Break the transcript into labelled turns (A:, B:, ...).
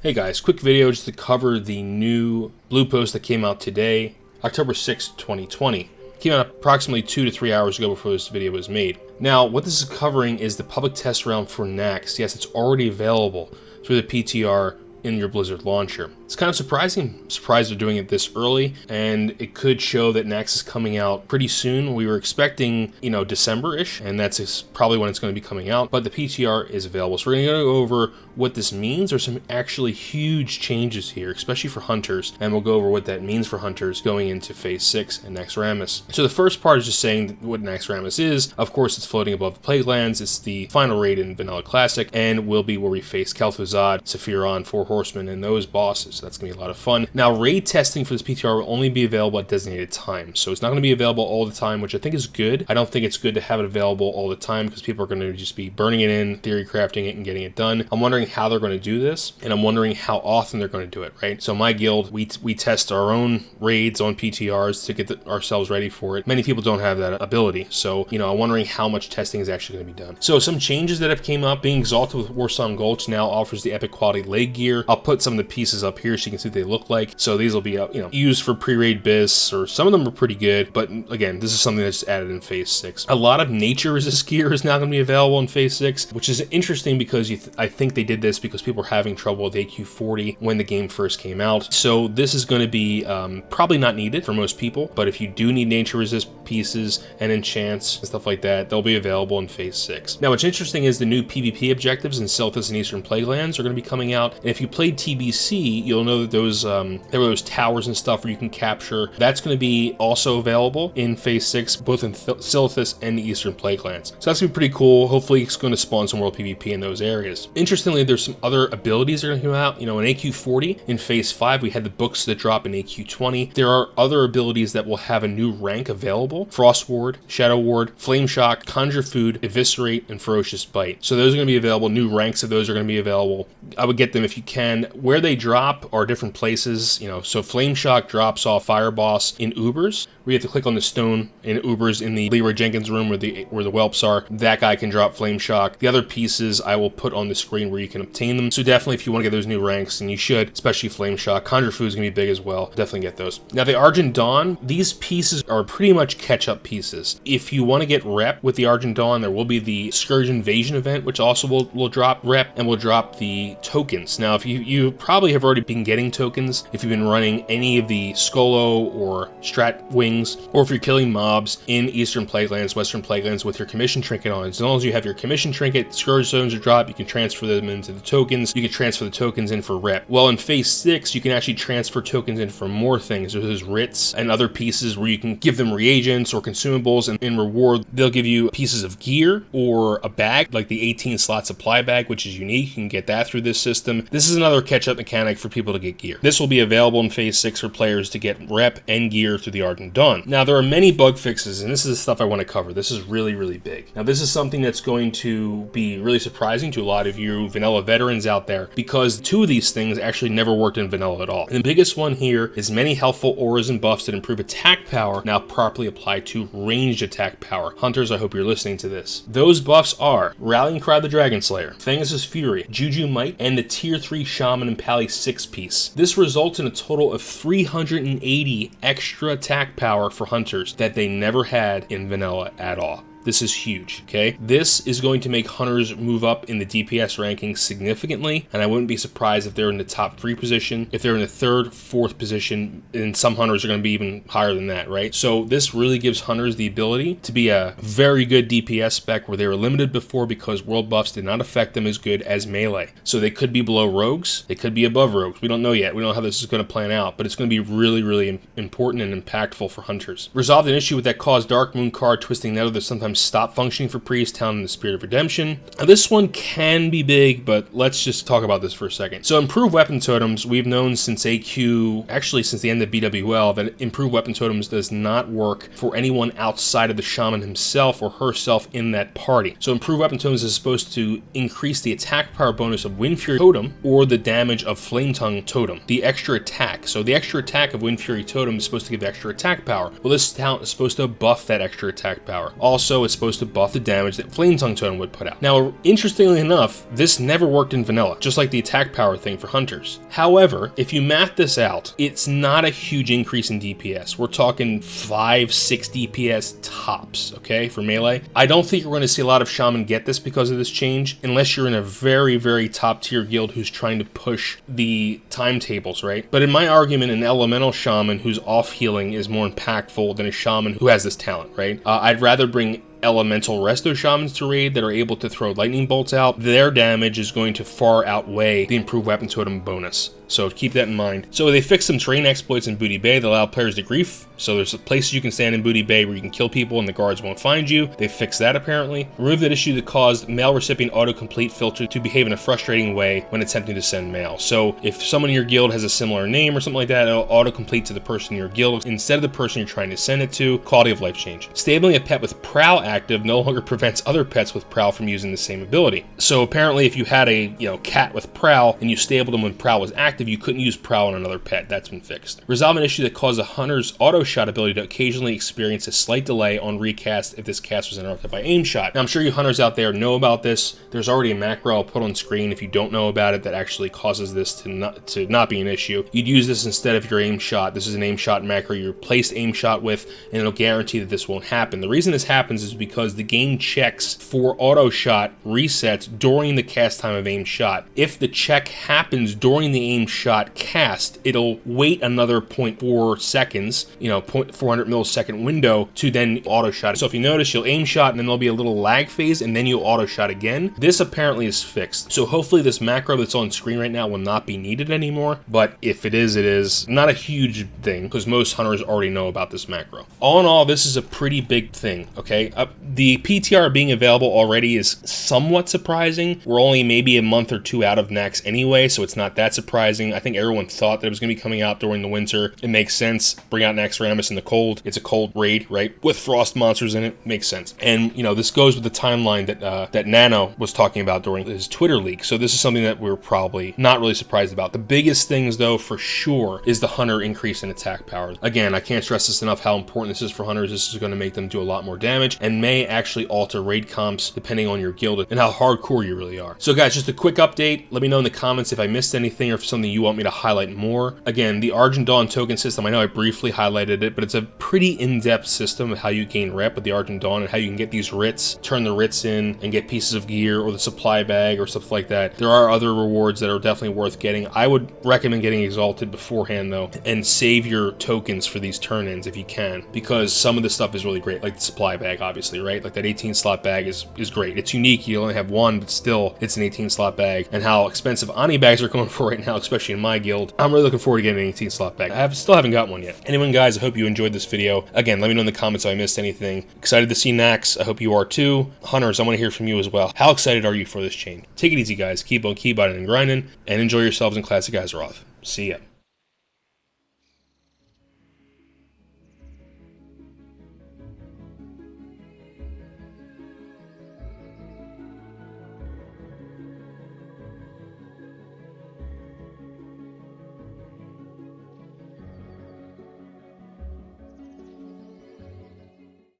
A: Hey guys, quick video just to cover the new Bluepost that came out today, October 6th, 2020. It came out approximately 2 to 3 hours ago before this video was made. Now, what this is covering is the public test round for Naxx. Yes, it's already available through the PTR in your Blizzard launcher. It's kind of surprising. I'm surprised they're doing it this early, and it could show that Naxx is coming out pretty soon. We were expecting, December-ish, and that's probably when it's going to be coming out, but the PTR is available. So we're going to go over what this means. There's some actually huge changes here, especially for hunters, and we'll go over what that means for hunters going into Phase 6 and Naxxramas. So the first part is just saying what Naxxramas is. Of course, it's floating above the Plaguelands. It's the final raid in Vanilla Classic, and will be where we face Kel'Thuzad, Sephiroth, 4 Horsemen, and those bosses. So that's going to be a lot of fun. Now, raid testing for this PTR will only be available at designated times, so it's not going to be available all the time, which I think is good. I don't think it's good to have it available all the time because people are going to just be burning it in, theory crafting it, and getting it done. I'm wondering how they're going to do this, and I'm wondering how often they're going to do it, right? So my guild, we test our own raids on PTRs to get ourselves ready for it. Many people don't have that ability, so, I'm wondering how much testing is actually going to be done. So some changes that have came up, being Exalted with Warsong Gulch now offers the epic quality leg gear. I'll put some of the pieces up here so you can see what they look like. So these will be, used for pre-raid bis, or some of them are pretty good, but again, this is something that's added in Phase 6. A lot of nature resist gear is now going to be available in Phase 6, which is interesting because I think they did this because people were having trouble with AQ40 when the game first came out. So this is going to be probably not needed for most people, but if you do need nature resist pieces and enchants and stuff like that, they'll be available in Phase 6. Now, what's interesting is the new PvP objectives in Silthus and Eastern Plaguelands are going to be coming out, and if you played TBC, you'll know that there were those towers and stuff where you can capture. That's going to be also available in Phase 6, both in Silthus and the Eastern Plaguelands. So that's going to be pretty cool. Hopefully it's going to spawn some world PvP in those areas. Interestingly, there's some other abilities that are going to come out. In AQ40, in Phase 5, we had the books that drop in AQ20. There are other abilities that will have a new rank available. Frost Ward, Shadow Ward, Flame Shock, Conjure Food, Eviscerate, and Ferocious Bite. So those are going to be available. New ranks of those are going to be available. I would get them if you can. Where they drop are different places, so Flame Shock drops off Fire Boss in Ubers, where you have to click on the stone in Ubers in the Leroy Jenkins room where the whelps are. That guy can drop Flame Shock. The other pieces I will put on the screen where you can obtain them. So definitely if you want to get those new ranks, and you should, especially Flame Shock. Conjure Food is going to be big as well. Definitely get those. Now the Argent Dawn, these pieces are pretty much catch-up pieces. If you want to get rep with the Argent Dawn, there will be the Scourge Invasion event, which also will drop rep, and will drop the tokens. Now if you probably have already been getting tokens if you've been running any of the Skolo or Strat wings, or if you're killing mobs in Eastern Plaguelands, Western Plaguelands with your commission trinket on. As long as you have your commission trinket, Scourge Zones are dropped, you can transfer them into the tokens. You can transfer the tokens in for rep. Well, in Phase 6, you can actually transfer tokens in for more things. There's writs and other pieces where you can give them reagents or consumables, and in reward, they'll give you pieces of gear or a bag, like the 18-slot supply bag, which is unique. You can get that through this system. This is another catch-up mechanic for people to get gear. This will be available in Phase 6 for players to get rep and gear through the Argent Dawn. Now, there are many bug fixes, and this is the stuff I want to cover. This is really, really big. Now, this is something that's going to be really surprising to a lot of you vanilla veterans out there, because 2 of these things actually never worked in vanilla at all. And the biggest one here is many helpful auras and buffs that improve attack power now properly apply to ranged attack power. Hunters, I hope you're listening to this. Those buffs are Rallying Cry the Dragon Slayer, Thangus' Fury, Juju Might, and the Tier 3 Shaman and Pally 6 piece. This results in a total of 380 extra attack power for hunters that they never had in vanilla at all. This is huge, okay? This is going to make hunters move up in the DPS rankings significantly, and I wouldn't be surprised if they're in the top 3 position. If they're in the 3rd, 4th position, and some hunters are going to be even higher than that, right? So this really gives hunters the ability to be a very good DPS spec where they were limited before because world buffs did not affect them as good as melee. So they could be below rogues, they could be above rogues. We don't know yet. We don't know how this is going to plan out, but it's going to be really, really important and impactful for hunters. Resolved an issue with that caused Dark Moon card Twisting Nether that sometimes stop functioning for Priest Town and the Spirit of Redemption. Now, this one can be big, but let's just talk about this for a second. So improved weapon totems, we've known since AQ, actually since the end of BWL, that improved weapon totems does not work for anyone outside of the shaman himself or herself in that party. So improved weapon totems is supposed to increase the attack power bonus of Wind Fury Totem or the damage of Flame Tongue Totem, the extra attack. So the extra attack of Wind Fury Totem is supposed to give extra attack power. Well, this talent is supposed to buff that extra attack power. Also, also is supposed to buff the damage that Flametongue Totem would put out. Now, interestingly enough, this never worked in vanilla, just like the attack power thing for hunters. However, if you math this out, it's not a huge increase in DPS. We're talking 5-6 DPS tops, okay, for melee. I don't think we're going to see a lot of shaman get this because of this change, unless you're in a very, very top tier guild who's trying to push the timetables, right? But in my argument, an elemental shaman who's off healing is more impactful than a shaman who has this talent, right? I'd rather bring elemental resto shamans to raid that are able to throw lightning bolts out. Their damage is going to far outweigh the improved weapon totem bonus. So keep that in mind. So they fixed some terrain exploits in Booty Bay that allow players to grief. So there's places you can stand in Booty Bay where you can kill people and the guards won't find you. They fixed that apparently. Remove that issue that caused mail recipient autocomplete filter to behave in a frustrating way when attempting to send mail. So if someone in your guild has a similar name or something like that, it'll autocomplete to the person in your guild instead of the person you're trying to send it to. Quality of life change. Stabling a pet with Prowl active no longer prevents other pets with Prowl from using the same ability. So apparently if you had a cat with Prowl and you stabled them when Prowl was active, you couldn't use Prowl on another pet. That's been fixed. Resolve an issue that caused a hunter's auto shot ability to occasionally experience a slight delay on recast if this cast was interrupted by aim shot. Now I'm sure you hunters out there know about this. There's already a macro I'll put on screen if you don't know about it that actually causes this to not be an issue. You'd use this instead of your aim shot. This is an aim shot macro you replaced aim shot with, and it'll guarantee that this won't happen. The reason this happens is because the game checks for auto shot resets during the cast time of aim shot. If the check happens during the aim shot cast, it'll wait another 0.4 seconds, 0.400 millisecond window to then auto shot. So if you notice, you'll aim shot and then there'll be a little lag phase and then you'll auto shot again. This apparently is fixed. So hopefully this macro that's on screen right now will not be needed anymore. But if it is not a huge thing because most hunters already know about this macro. All in all, this is a pretty big thing, okay? The PTR being available already is somewhat surprising. We're only maybe a month or two out of Naxx anyway, so it's not that surprising. I think everyone thought that it was going to be coming out during the winter. It makes sense. Bring out Naxxramas in the cold. It's a cold raid, right? With frost monsters in it. Makes sense. And, this goes with the timeline that Nano was talking about during his Twitter leak. So this is something that we're probably not really surprised about. The biggest things, though, for sure, is the hunter increase in attack power. Again, I can't stress this enough how important this is for hunters. This is going to make them do a lot more damage and may actually alter raid comps depending on your guild and how hardcore you really are. So guys, just a quick update. Let me know in the comments if I missed anything or if something you want me to highlight more. Again, the Argent Down token system, I know I briefly highlighted it, but it's a pretty in-depth system of how you gain rep with the Argent Down and how you can get these writs, turn the writs in and get pieces of gear or the supply bag or stuff like that. There are other rewards that are definitely worth getting. I would recommend getting Exalted beforehand though and save your tokens for these turn-ins if you can, because some of the stuff is really great, like the supply bag obviously, right? Like that 18 slot bag is great. It's unique, you only have one, but still it's an 18 slot bag. And how expensive Ani bags are going for right now, especially in my guild, I'm really looking forward to getting an 18 slot bag. I still haven't got one yet. Anyway guys, I hope you enjoyed this video. Again, let me know in the comments if I missed anything. Excited to see Naxx. I hope you are too. Hunters, I want to hear from you as well. How excited are you for this change? Take it easy guys, keep on keyboarding and grinding, and enjoy yourselves in Classic Azeroth. See ya.